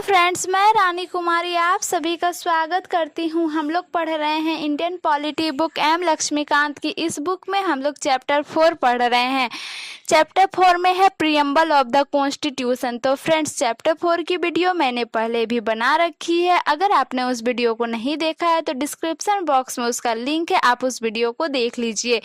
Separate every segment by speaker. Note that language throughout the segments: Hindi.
Speaker 1: फ्रेंड्स, मैं रानी कुमारी आप सभी का स्वागत करती हूँ। हम लोग पढ़ रहे हैं Indian polity book M Laxmikanth की। इस बुक में हम लोग चैप्टर 4 पढ़ रहे हैं। चैप्टर 4 में है प्रीएम्बल ऑफ द कॉन्स्टिट्यूशन। तो फ्रेंड्स, चैप्टर 4 की वीडियो मैंने पहले भी बना रखी है। अगर आपने उस वीडियो को नहीं देखा है तो डिस्क्रिप्शन बॉक्स में उसका लिंक है, आप उस वीडियो को देख लीजिए,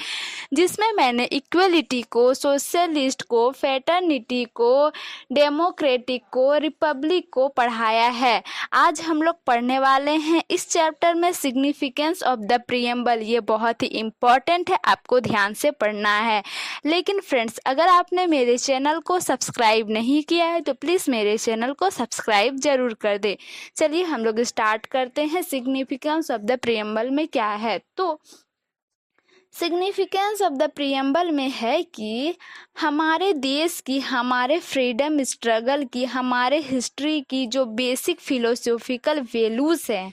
Speaker 1: जिसमें मैंने इक्वलिटी को, सोशलिस्ट को, फेटर्निटी को, डेमोक्रेटिक को, रिपब्लिक को पढ़ाया है। आज हम लोग पढ़ने वाले हैं इस चैप्टर में सिग्निफिकेंस ऑफ द प्रीएम्बल। ये बहुत ही इम्पॉर्टेंट है, आपको ध्यान से पढ़ना है। लेकिन फ्रेंड्स, अगर आपने मेरे चैनल को सब्सक्राइब नहीं किया है तो प्लीज़ मेरे चैनल को सब्सक्राइब जरूर कर दे। चलिए हम लोग स्टार्ट करते हैं। सिग्निफिकेंस ऑफ द प्रीएम्बल में क्या है? तो सिग्निफिकेंस ऑफ द प्रीएम्बल में है कि हमारे देश की, हमारे फ्रीडम स्ट्रगल की, हमारे हिस्ट्री की जो बेसिक फिलोसॉफिकल वैल्यूज़ हैं,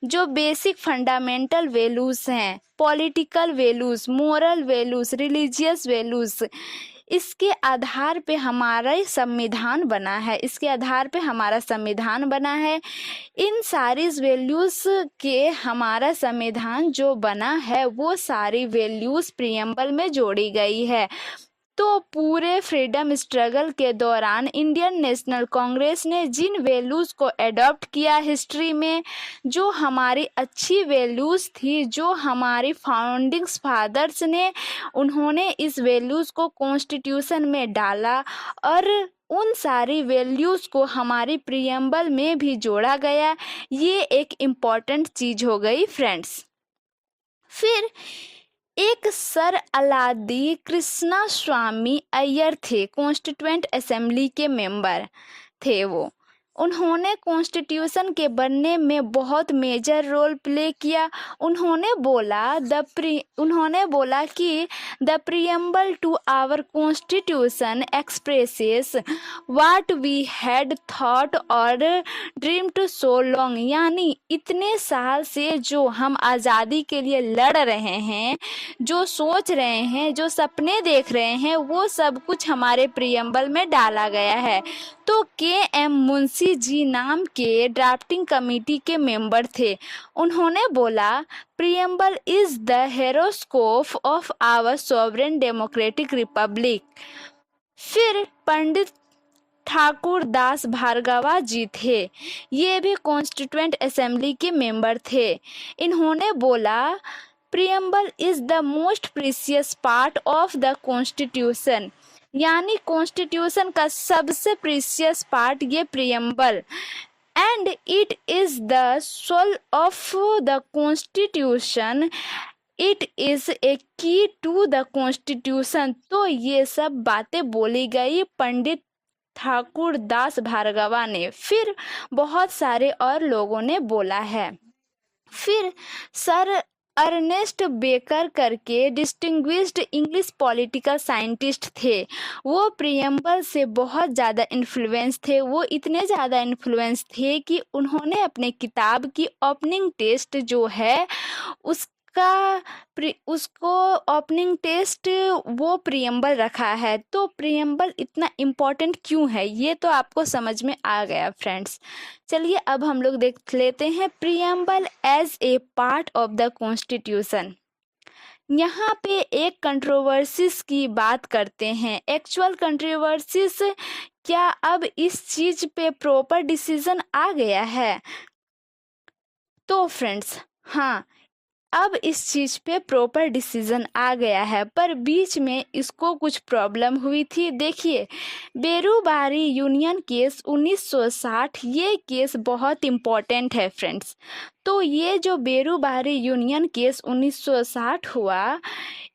Speaker 1: जो बेसिक फंडामेंटल वैल्यूज़ हैं, political values, moral values, religious values, इसके आधार पे हमारा संविधान बना है। इसके आधार पे हमारा संविधान बना है। इन सारी वैल्यूज़ के हमारा संविधान जो बना है वो सारी वैल्यूज़ प्रीएम्बल में जोड़ी गई है। तो पूरे फ्रीडम स्ट्रगल के दौरान इंडियन नेशनल कांग्रेस ने जिन वैल्यूज़ को एडॉप्ट किया हिस्ट्री में, जो हमारी अच्छी वैल्यूज़ थी, जो हमारी फाउंडिंग्स फादर्स ने, उन्होंने इस वैल्यूज़ को कॉन्स्टिट्यूशन में डाला और उन सारी वैल्यूज़ को हमारी प्रीएम्बल में भी जोड़ा गया। ये एक इम्पॉर्टेंट चीज़ हो गई फ्रेंड्स। फिर एक सर अलादी कृष्णा स्वामी अय्यर थे, कॉन्स्टिट्यूएंट असेंबली के मेंबर थे वो। उन्होंने कॉन्स्टिट्यूशन के बनने में बहुत मेजर रोल प्ले किया। उन्होंने बोला कि the preamble to our constitution expresses what we had thought और ड्रीम टू सो लॉन्ग। यानी इतने साल से जो हम आज़ादी के लिए लड़ रहे हैं, जो सोच रहे हैं, जो सपने देख रहे हैं, वो सब कुछ हमारे प्रीएम्बल में डाला गया है। तो के.एम. मुंशी जी नाम के ड्राफ्टिंग कमेटी के मेंबर थे। उन्होंने बोला preamble is the horoscope of our sovereign democratic republic. फिर पंडित ठाकुर दास भार्गवा जी थे, ये भी कॉन्स्टिट्यूएंट असेंबली के मेंबर थे। इन्होंने बोला preamble is the most precious part of the constitution. यानी कॉन्स्टिट्यूशन का सबसे प्रीशियस पार्ट ये preamble, and it is the soul of the constitution, it is a key to the constitution. तो ये सब बातें बोली गई पंडित ठाकुर दास भार्गवा ने। फिर बहुत सारे और लोगों ने बोला है। फिर सर अर्नेस्ट बेकर करके डिस्टिंग्विश्ड इंग्लिश पॉलिटिकल साइंटिस्ट थे। वो प्रीएम्बल से बहुत ज़्यादा इन्फ्लुएंस थे। वो इतने ज़्यादा इन्फ्लुएंस थे कि उन्होंने अपने किताब की ओपनिंग टेस्ट जो है उसको ओपनिंग टेस्ट वो प्रीएम्बल रखा है। तो प्रीएम्बल इतना इम्पोर्टेंट क्यों है ये तो आपको समझ में आ गया फ्रेंड्स। चलिए अब हम लोग देख लेते हैं preamble as a part of the constitution. यहाँ पे एक कंट्रोवर्सीज की बात करते हैं। एक्चुअल कंट्रोवर्सीज, क्या अब इस चीज पे प्रॉपर डिसीजन आ गया है? तो फ्रेंड्स, हाँ, अब इस चीज़ पे प्रॉपर डिसीजन आ गया है, पर बीच में इसको कुछ प्रॉब्लम हुई थी। देखिए, बेरूबारी यूनियन केस 1960, ये केस बहुत इम्पॉर्टेंट है फ्रेंड्स। तो ये जो बेरूबारी यूनियन केस 1960 हुआ,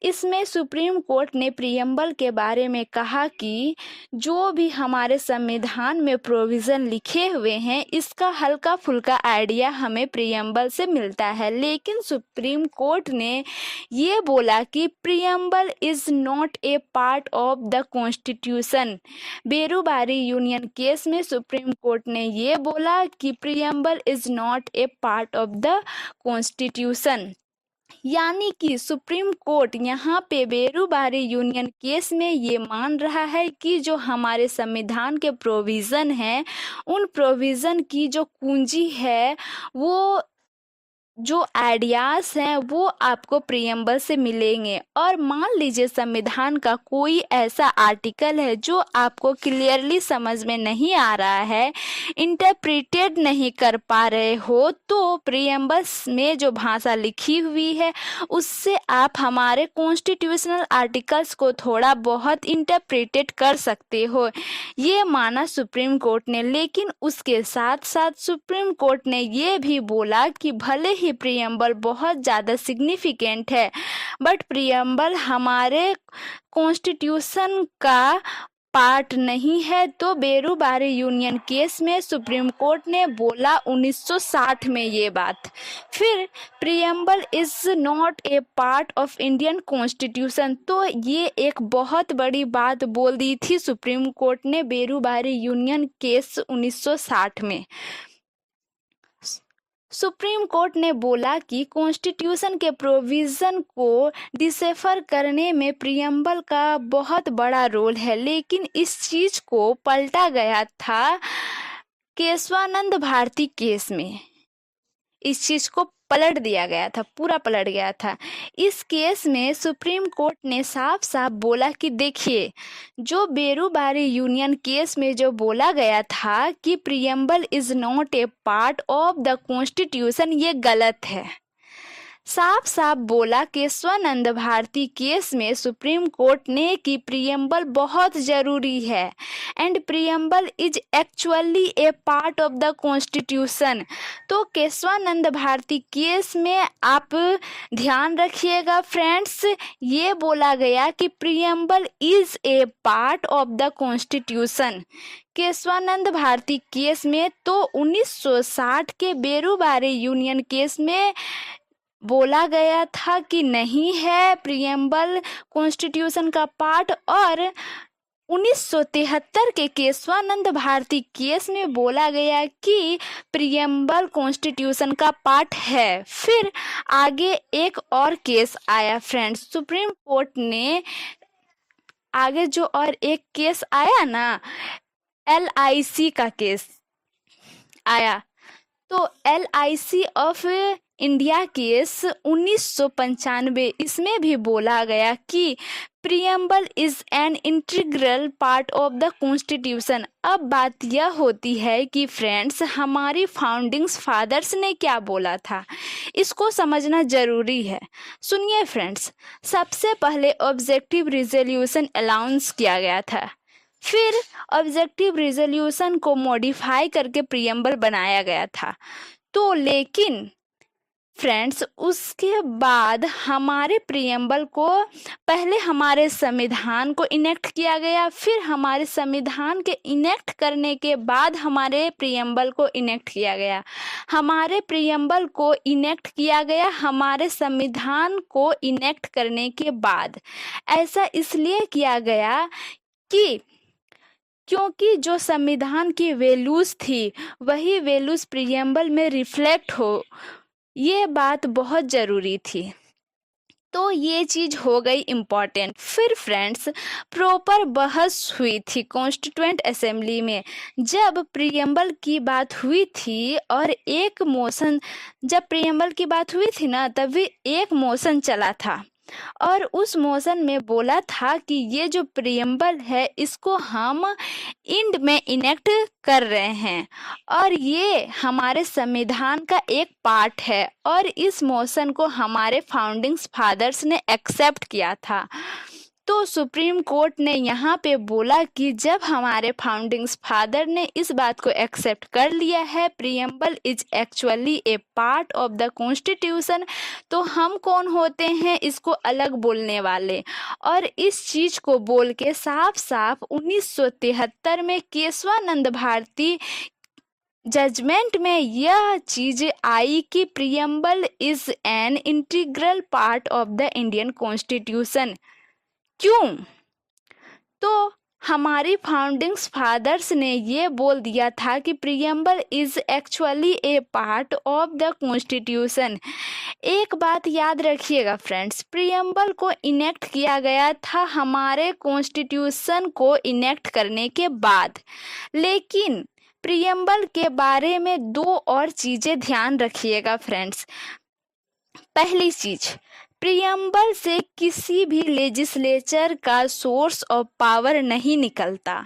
Speaker 1: इसमें सुप्रीम कोर्ट ने प्रीएम्बल के बारे में कहा कि जो भी हमारे संविधान में प्रोविज़न लिखे हुए हैं, इसका हल्का फुल्का आइडिया हमें प्रीएम्बल से मिलता है। लेकिन सुप्रीम कोर्ट ने ये बोला कि preamble is not a part of the constitution. Berubari union case में सुप्रीम कोर्ट ने ये बोला कि preamble is not a part of the constitution. यानी कि सुप्रीम कोर्ट यहाँ पे बेरूबारी यूनियन केस में ये मान रहा है कि जो हमारे संविधान के प्रोविज़न हैं, उन प्रोविज़न की जो कुंजी है, वो जो आइडियाज़ हैं वो आपको प्रियम्बल से मिलेंगे। और मान लीजिए संविधान का कोई ऐसा आर्टिकल है जो आपको क्लियरली समझ में नहीं आ रहा है, इंटरप्रिटेड नहीं कर पा रहे हो, तो प्रियम्बल्स में जो भाषा लिखी हुई है उससे आप हमारे कॉन्स्टिट्यूशनल आर्टिकल्स को थोड़ा बहुत इंटरप्रिटेड कर सकते हो। ये माना सुप्रीम कोर्ट ने, लेकिन उसके साथ साथ सुप्रीम कोर्ट ने ये भी बोला कि भले ही प्रियम्बल बहुत ज़्यादा सिग्निफिकेंट है, बट प्रियम्बल हमारे कॉन्स्टिट्यूशन का पार्ट नहीं है। तो बेरूबारी यूनियन केस में सुप्रीम कोर्ट ने बोला 1960 में ये बात। फिर preamble is not a part of Indian constitution, तो ये एक बहुत बड़ी बात बोल दी थी सुप्रीम कोर्ट ने बेरूबारी यूनियन केस 1960 में। सुप्रीम कोर्ट ने बोला कि कॉन्स्टिट्यूशन के प्रोविज़न को डिसेफर करने में प्रियम्बल का बहुत बड़ा रोल है, लेकिन इस चीज़ को पलटा गया था केशवानंद भारती केस में। इस चीज़ को पलट दिया गया था, पूरा पलट गया था। इस केस में सुप्रीम कोर्ट ने साफ साफ बोला कि देखिए, जो बेरूबारी यूनियन केस में जो बोला गया था कि preamble is not a part of the constitution, ये गलत है। साफ साफ बोला केशवानंद भारती केस में सुप्रीम कोर्ट ने कि प्रियम्बल बहुत ज़रूरी है and preamble is actually A part of the constitution. तो केशवानंद भारती केस में आप ध्यान रखिएगा फ्रेंड्स, ये बोला गया कि preamble is a part of the constitution Kesavananda Bharati case में। तो 1960 के बेरूबारी यूनियन केस में बोला गया था कि नहीं है प्रियम्बल कॉन्स्टिट्यूशन का पार्ट, और 1973 के केशवानंद भारती केस में बोला गया कि प्रियम्बल कॉन्स्टिट्यूशन का पार्ट है। फिर आगे एक और केस आया फ्रेंड्स, सुप्रीम कोर्ट ने आगे जो और एक केस आया ना, LIC का केस आया। तो LIC ऑफ इंडिया केस 1995, इसमें भी बोला गया कि preamble is an integral part of the constitution. अब बात यह होती है कि फ्रेंड्स, हमारी फाउंडिंग्स फादर्स ने क्या बोला था, इसको समझना जरूरी है। सुनिए फ्रेंड्स, सबसे पहले ऑब्जेक्टिव रिजोल्यूशन अनाउंस किया गया था, फिर ऑब्जेक्टिव रिजोल्यूशन को मॉडिफाई करके प्रियम्बल बनाया गया था। तो लेकिन फ्रेंड्स, उसके बाद हमारे प्रियम्बल को पहले हमारे संविधान को इनेक्ट किया गया, फिर हमारे संविधान के इनेक्ट करने के बाद हमारे प्रियम्बल को इनेक्ट किया गया। हमारे प्रियम्बल को इनेक्ट किया गया हमारे संविधान को इनेक्ट करने के बाद। ऐसा इसलिए किया गया कि क्योंकि जो संविधान की वैल्यूज़ थी वही वैल्यूज़ प्रियम्बल में रिफ्लेक्ट हो, ये बात बहुत ज़रूरी थी। तो ये चीज़ हो गई इम्पॉर्टेंट। फिर फ्रेंड्स, प्रॉपर बहस हुई थी कॉन्स्टिट्यूएंट असेंबली में, जब प्रियम्बल की बात हुई थी और एक मोशन, जब प्रियम्बल की बात हुई थी ना, तभी एक मोशन चला था और उस मोशन में बोला था कि ये जो प्रियम्बल है इसको हम इंड में इनेक्ट कर रहे हैं और ये हमारे संविधान का एक पार्ट है, और इस मोशन को हमारे फाउंडिंग्स फादर्स ने एक्सेप्ट किया था। तो सुप्रीम कोर्ट ने यहाँ पे बोला कि जब हमारे फाउंडिंग्स फादर ने इस बात को एक्सेप्ट कर लिया है, preamble is actually A part of the constitution, तो हम कौन होते हैं इसको अलग बोलने वाले। और इस चीज़ को बोल के साफ साफ 1973 में केशवानंद भारती जजमेंट में यह चीज आई कि preamble is an integral part of the Indian constitution. क्यों? तो हमारी फाउंडिंग्स फादर्स ने ये बोल दिया था कि preamble is actually A part of the constitution. एक बात याद रखिएगा फ्रेंड्स, प्रीएम्बल को इनेक्ट किया गया था हमारे कॉन्स्टिट्यूशन को इनेक्ट करने के बाद। लेकिन प्रीएम्बल के बारे में दो और चीज़ें ध्यान रखिएगा फ्रेंड्स। पहली चीज, प्रीएम्बल से किसी भी लेजिस्लेचर का सोर्स ऑफ पावर नहीं निकलता।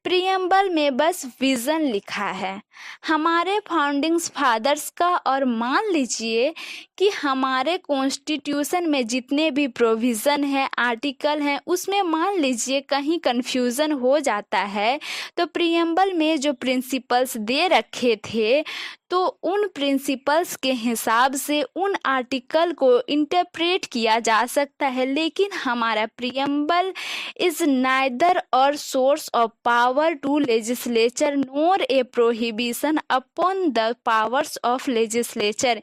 Speaker 1: प्रीएम्बल में बस विजन लिखा है हमारे फाउंडिंग्स फादर्स का। और मान लीजिए कि हमारे कॉन्स्टिट्यूशन में जितने भी प्रोविज़न है, आर्टिकल हैं, उसमें मान लीजिए कहीं कन्फ्यूज़न हो जाता है, तो प्रीएम्बल में जो प्रिंसिपल्स दे रखे थे तो उन प्रिंसिपल्स के हिसाब से उन आर्टिकल को इंटरप्रेट किया जा सकता है। लेकिन हमारा प्रीएम्बल इज नाइदर और source of power to legislature nor a prohibition upon the powers of legislature.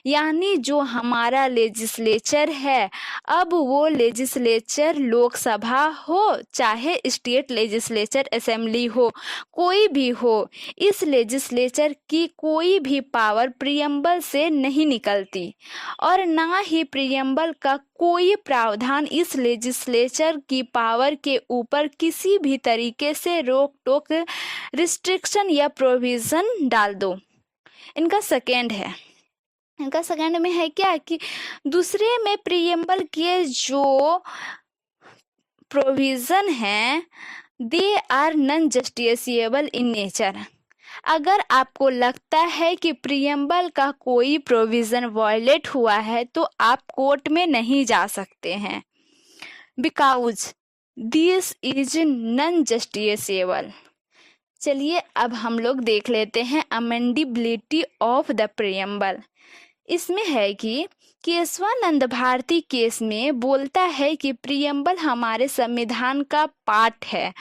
Speaker 1: यानी जो हमारा लेजिस्लेचर है, अब वो लेजिस्लेचर लोकसभा हो चाहे स्टेट लेजिस्लेचर असेंबली हो, कोई भी हो, इस लेजिस्लेचर की कोई भी पावर प्रीएम्बल से नहीं निकलती और ना ही प्रीएम्बल का कोई प्रावधान इस लेजिस्लेचर की पावर के ऊपर किसी भी तरीके से रोक टोक, रिस्ट्रिक्शन या प्रोविज़न डाल दो। इनका सेकेंड में है क्या कि दूसरे में प्रीएम्बल के जो प्रोविज़न हैं they are non justifiable in nature. अगर आपको लगता है कि प्रीएम्बल का कोई प्रोविज़न वायलेट हुआ है तो आप कोर्ट में नहीं जा सकते हैं, because this is non justifiable. चलिए अब हम लोग देख लेते हैं अमेंडिबिलिटी ऑफ द प्रीएम्बल। इसमें है कि केशवानंद भारती केस में बोलता है कि प्रीएम्बल हमारे संविधान का पार्ट है,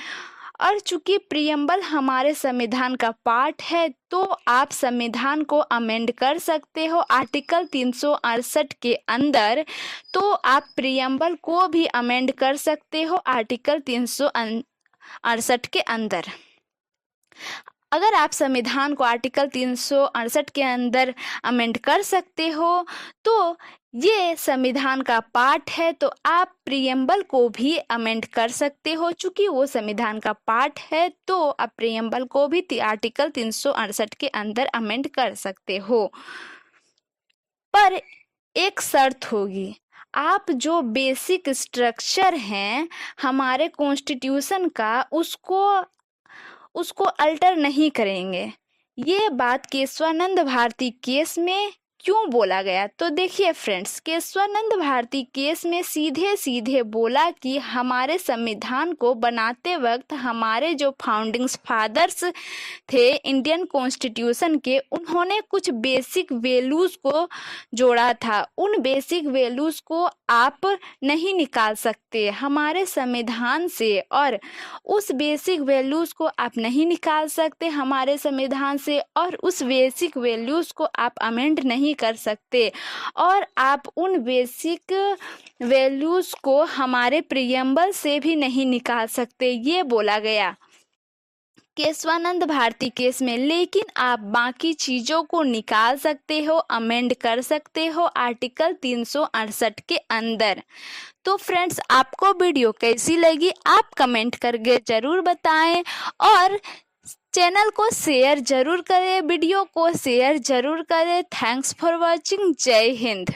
Speaker 1: और चूंकि प्रीएम्बल हमारे संविधान का पार्ट है तो आप संविधान को अमेंड कर सकते हो आर्टिकल 368 के अंदर। तो आप प्रीएम्बल को भी अमेंड कर सकते हो आर्टिकल 368 के अंदर। अगर आप संविधान को आर्टिकल 368 के अंदर अमेंड कर सकते हो तो ये संविधान का पार्ट है, तो आप प्रीएम्बल को भी अमेंड कर सकते हो। चूंकि वो संविधान का पार्ट है तो आप प्रीएम्बल को भी आर्टिकल 368 के अंदर अमेंड कर सकते हो। पर एक शर्त होगी, आप जो बेसिक स्ट्रक्चर हैं हमारे कॉन्स्टिट्यूशन का उसको अल्टर नहीं करेंगे। ये बात केशवानंद भारती केस में क्यों बोला गया, तो देखिए फ्रेंड्स, केशवानंद भारती केस में सीधे सीधे बोला कि हमारे संविधान को बनाते वक्त हमारे जो फाउंडिंग्स फादर्स थे इंडियन कॉन्स्टिट्यूशन के, उन्होंने कुछ बेसिक वैल्यूज़ को जोड़ा था। उन बेसिक वैल्यूज़ को आप नहीं निकाल सकते हमारे संविधान से, और उस बेसिक वैल्यूज़ को आप नहीं निकाल सकते हमारे संविधान से, और उस बेसिक वैल्यूज़ को आप अमेंड नहीं कर सकते, और आप उन बेसिक वैल्यूज़ को हमारे प्रीएम्बल से भी नहीं निकाल सकते, ये बोला गया केशवानंद भारती केस में। लेकिन आप बाकी चीज़ों को निकाल सकते हो, अमेंड कर सकते हो आर्टिकल 368 के अंदर। तो फ्रेंड्स, आपको वीडियो कैसी लगी आप कमेंट करके ज़रूर बताएं, और चैनल को शेयर जरूर करें, वीडियो को शेयर जरूर करें। Thanks for watching. जय हिंद।